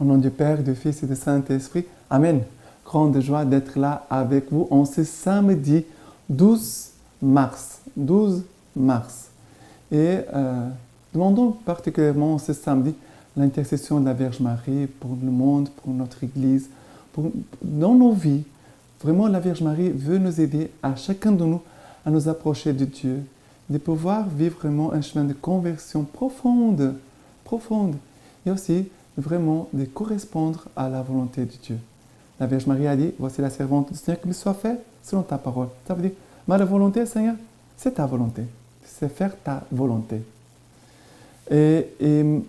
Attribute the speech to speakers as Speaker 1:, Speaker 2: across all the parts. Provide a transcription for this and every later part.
Speaker 1: Au nom du Père, du Fils et du Saint-Esprit. Amen. Grande joie d'être là avec vous en ce samedi 12 mars. 12 mars. Et demandons particulièrement ce samedi l'intercession de la Vierge Marie pour le monde, pour notre Église, dans nos vies. Vraiment, la Vierge Marie veut nous aider à chacun de nous à nous approcher de Dieu, de pouvoir vivre vraiment un chemin de conversion profonde, et aussi vraiment de correspondre à la volonté de Dieu. La Vierge Marie a dit, voici la servante du Seigneur, qu'il soit fait selon ta parole. Ça veut dire, ma volonté, Seigneur, c'est ta volonté. C'est faire ta volonté. Et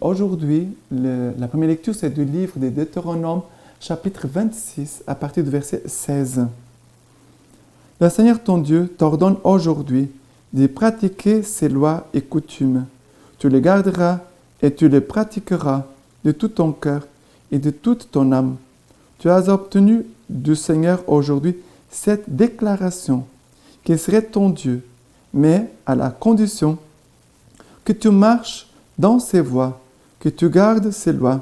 Speaker 1: aujourd'hui, la première lecture, c'est du livre des Deutéronomes, chapitre 26, à partir du verset 16. Le Seigneur ton Dieu t'ordonne aujourd'hui de pratiquer ses lois et coutumes. Tu les garderas et tu les pratiqueras de tout ton cœur et de toute ton âme. Tu as obtenu du Seigneur aujourd'hui cette déclaration qu'il serait ton Dieu, mais à la condition que tu marches dans ses voies, que tu gardes ses lois,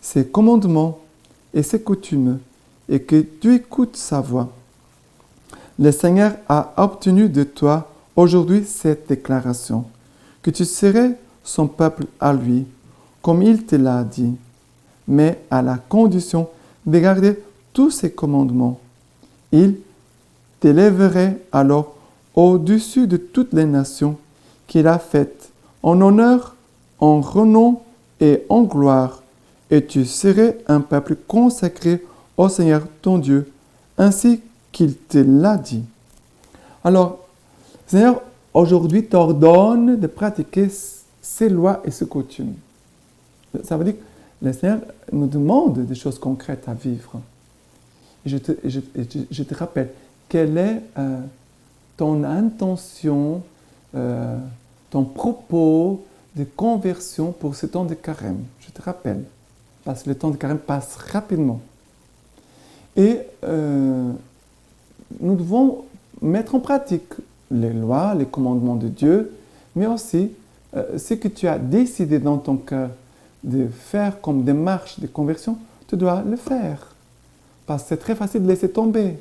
Speaker 1: ses commandements et ses coutumes, et que tu écoutes sa voix. Le Seigneur a obtenu de toi aujourd'hui cette déclaration, que tu serais son peuple à lui, comme il te l'a dit, mais à la condition de garder tous ses commandements. Il t'élèverait alors au-dessus de toutes les nations qu'il a faites, en honneur, en renom et en gloire, et tu serais un peuple consacré au Seigneur ton Dieu, ainsi qu'il te l'a dit. Alors, le Seigneur aujourd'hui t'ordonne de pratiquer ses lois et ses coutumes. Ça veut dire que le Seigneur nous demande des choses concrètes à vivre. Et je te rappelle, quelle est ton intention, ton propos de conversion pour ce temps de carême? Je te rappelle, parce que le temps de carême passe rapidement. Et nous devons mettre en pratique les lois, les commandements de Dieu, mais aussi ce que tu as décidé dans ton cœur de faire comme démarche de conversion, tu dois le faire. Parce que c'est très facile de laisser tomber.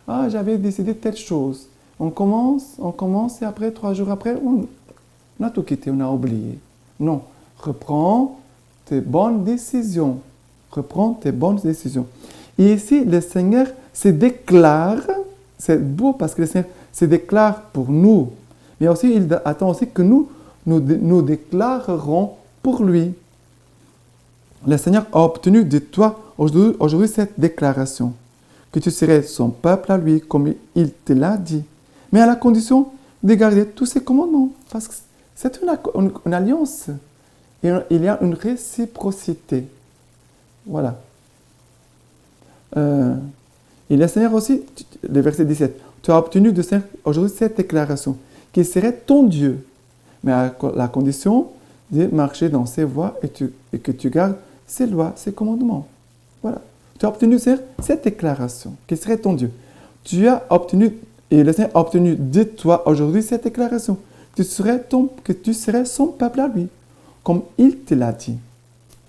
Speaker 1: Ah, j'avais décidé telle chose. On commence et après, 3 jours après, on a tout quitté, on a oublié. Non, reprends tes bonnes décisions. Reprends tes bonnes décisions. Et ici, le Seigneur se déclare, c'est beau parce que le Seigneur se déclare pour nous, mais aussi il attend aussi que nous déclarerons pour lui. Le Seigneur a obtenu de toi aujourd'hui cette déclaration, que tu serais son peuple à lui, comme il te l'a dit, mais à la condition de garder tous ses commandements, parce que c'est une alliance, et il y a une réciprocité. Voilà. Et le Seigneur aussi, le verset 17, tu as obtenu de Seigneur aujourd'hui cette déclaration, qu'il serait ton Dieu, mais à la condition de marcher dans ses voies et que tu gardes ses lois, ses commandements. Voilà. Tu as obtenu, Seigneur, cette déclaration, qu'il serait ton Dieu. Tu as obtenu, et le Seigneur a obtenu de toi aujourd'hui cette déclaration, que tu serais son peuple à lui, comme il te l'a dit.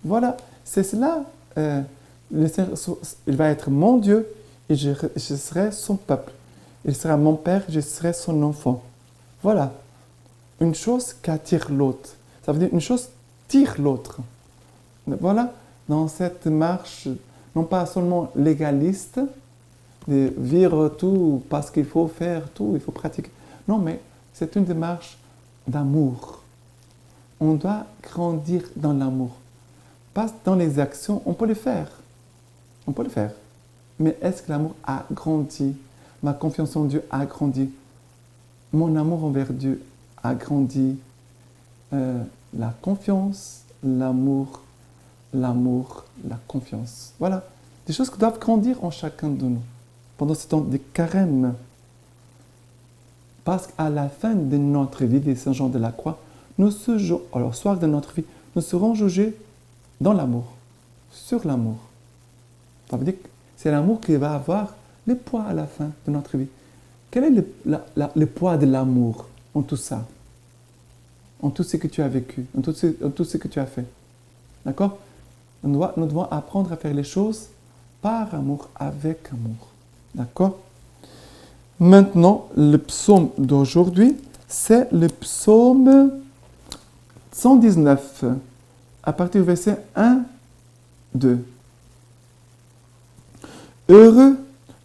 Speaker 1: Voilà, c'est cela. Le Seigneur, il va être mon Dieu et je serai son peuple. Il sera mon Père, je serai son enfant. Voilà. Une chose qu'attire l'autre. Ça veut dire une chose tire l'autre. Voilà, dans cette marche, non pas seulement légaliste, de vivre tout parce qu'il faut faire tout, il faut pratiquer. Non, mais c'est une démarche d'amour. On doit grandir dans l'amour. Pas dans les actions, on peut le faire. On peut le faire. Mais est-ce que l'amour a grandi? Ma confiance en Dieu a grandi. Mon amour envers Dieu a grandi. La confiance, l'amour, la confiance. Voilà. Des choses qui doivent grandir en chacun de nous pendant ce temps de carême. Parce qu'à la fin de notre vie, des Saint Jean de la Croix, au soir de notre vie, nous serons jugés dans l'amour, sur l'amour. Ça veut dire que c'est l'amour qui va avoir le poids à la fin de notre vie. Quel est le poids de l'amour en tout ça? En tout ce que tu as vécu, en tout ce que tu as fait. D'accord? Nous devons apprendre à faire les choses par amour, avec amour. D'accord? Maintenant, le psaume d'aujourd'hui, c'est le psaume 119, à partir du verset 1, 2. Heureux,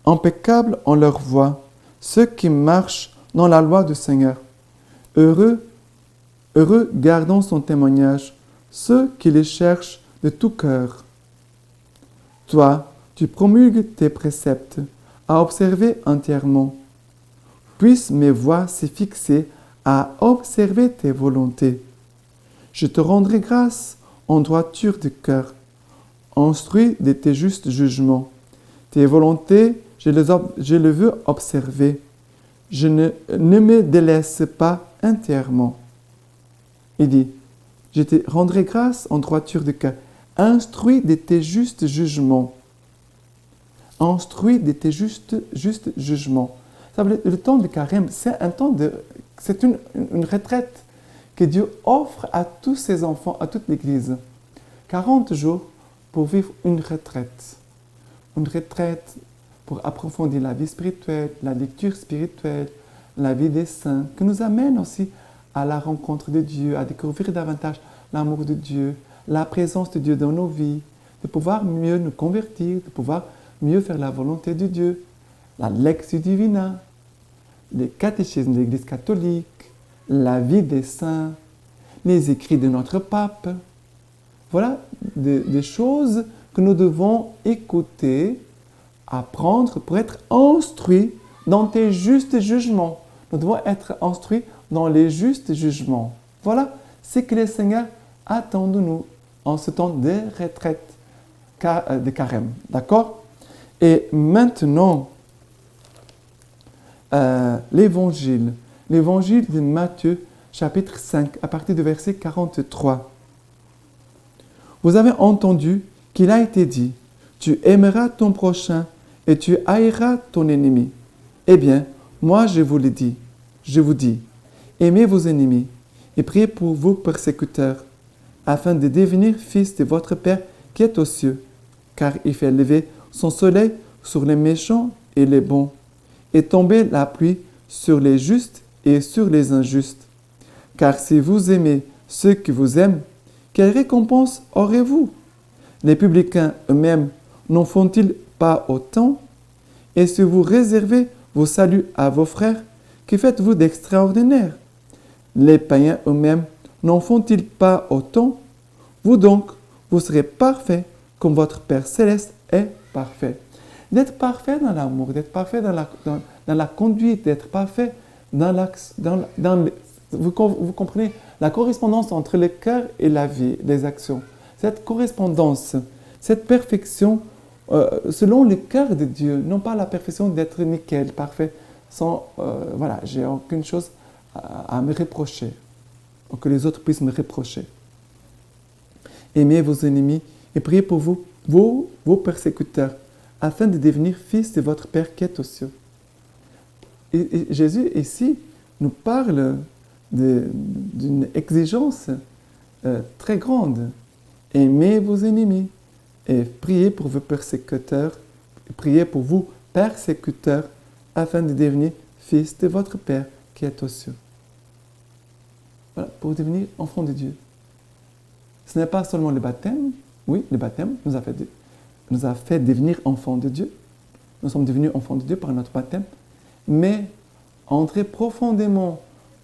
Speaker 1: impeccables en leur voie, ceux qui marchent dans la loi du Seigneur. Heureux, gardant son témoignage, ceux qui les cherchent de tout cœur. Toi, tu promulgues tes préceptes, à observer entièrement. Puissent mes voies s'y fixer à observer tes volontés. Je te rendrai grâce en droiture de cœur, instruit de tes justes jugements. Tes volontés, je les veux observer. Je ne me délaisse pas entièrement. Il dit, je te rendrai grâce en droiture de cœur, instruit de tes justes jugements. Instruit de tes justes jugements. Le temps de carême, c'est une retraite que Dieu offre à tous ses enfants, à toute l'Église. 40 jours pour vivre une retraite. Une retraite pour approfondir la vie spirituelle, la lecture spirituelle, la vie des saints, qui nous amène aussi à la rencontre de Dieu, à découvrir davantage l'amour de Dieu, la présence de Dieu dans nos vies, de pouvoir mieux nous convertir, de pouvoir mieux faire la volonté de Dieu, la Lectio Divina, les catéchismes de l'Église catholique, la vie des saints, les écrits de notre pape. Voilà des choses que nous devons écouter, apprendre pour être instruits dans tes justes jugements. Nous devons être instruits dans les justes jugements. Voilà ce que le Seigneur attend de nous en ce temps de retraite de carême. D'accord? Et maintenant, l'évangile de Matthieu, chapitre 5, à partir du verset 43. Vous avez entendu qu'il a été dit, tu aimeras ton prochain et tu haïras ton ennemi. Eh bien, moi je vous dis, aimez vos ennemis et priez pour vos persécuteurs, afin de devenir fils de votre Père qui est aux cieux, car il fait lever son soleil sur les méchants et les bons, et tomber la pluie sur les justes et sur les injustes. Car si vous aimez ceux qui vous aiment, quelle récompense aurez-vous? Les publicains eux-mêmes n'en font-ils pas autant? Et si vous réservez vos saluts à vos frères, que faites-vous d'extraordinaire? Les païens eux-mêmes n'en font-ils pas autant? Vous donc, vous serez parfaits comme votre Père céleste est parfait. D'être parfait dans l'amour, d'être parfait dans la conduite, d'être parfait vous comprenez la correspondance entre le cœur et la vie, les actions. Cette correspondance, cette perfection selon le cœur de Dieu, non pas la perfection d'être nickel, parfait, sans, j'ai aucune chose à me reprocher, ou que les autres puissent me reprocher. Aimez vos ennemis et priez pour vos persécuteurs, afin de devenir fils de votre Père qui est aux cieux. Et Jésus, ici, nous parle d'une exigence très grande. Aimez vos ennemis et priez pour vos persécuteurs, priez pour vous persécuteurs, afin de devenir fils de votre Père qui est aux cieux. Voilà, pour devenir enfant de Dieu. Ce n'est pas seulement le baptême. Oui, le baptême nous a fait devenir enfants de Dieu. Nous sommes devenus enfants de Dieu par notre baptême. Mais entrer profondément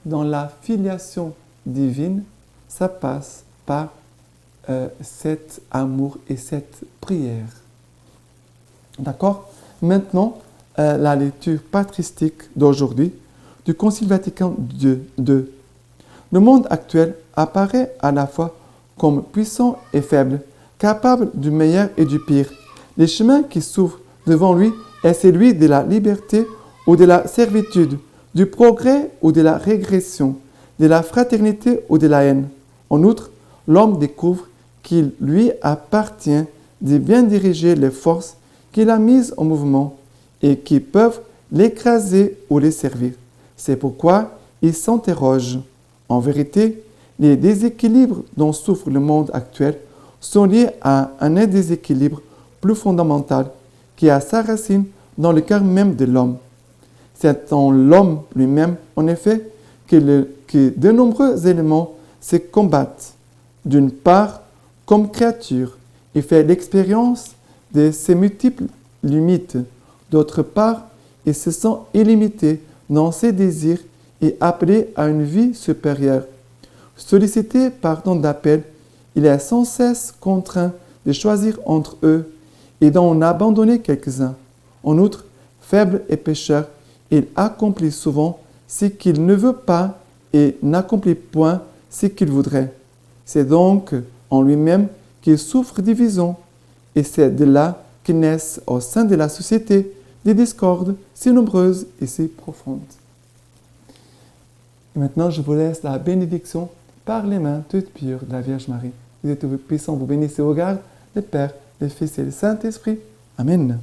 Speaker 1: dans la filiation divine, ça passe par cet amour et cette prière. D'accord? Maintenant, la lecture patristique d'aujourd'hui du Concile Vatican II. Le monde actuel apparaît à la fois comme puissant et faible, capable du meilleur et du pire. Les chemins qui s'ouvrent devant lui est celui de la liberté ou de la servitude, du progrès ou de la régression, de la fraternité ou de la haine. En outre, l'homme découvre qu'il lui appartient de bien diriger les forces qu'il a mises en mouvement et qui peuvent l'écraser ou les servir. C'est pourquoi il s'interroge. En vérité, les déséquilibres dont souffre le monde actuel sont liées à un déséquilibre plus fondamental qui a sa racine dans le cœur même de l'homme. C'est en l'homme lui-même, en effet, que de nombreux éléments se combattent. D'une part, comme créature, il fait l'expérience de ses multiples limites. D'autre part, il se sent illimité dans ses désirs et appelé à une vie supérieure. Sollicité par tant d'appels, il est sans cesse contraint de choisir entre eux et d'en abandonner quelques-uns. En outre, faible et pécheur, il accomplit souvent ce qu'il ne veut pas et n'accomplit point ce qu'il voudrait. C'est donc en lui-même qu'il souffre division, et c'est de là que naissent au sein de la société des discordes si nombreuses et si profondes. Et maintenant, je vous laisse la bénédiction par les mains toutes pures de la Vierge Marie. Vous êtes puissant, vous bénissez au garde le Père, le Fils et le Saint-Esprit. Amen.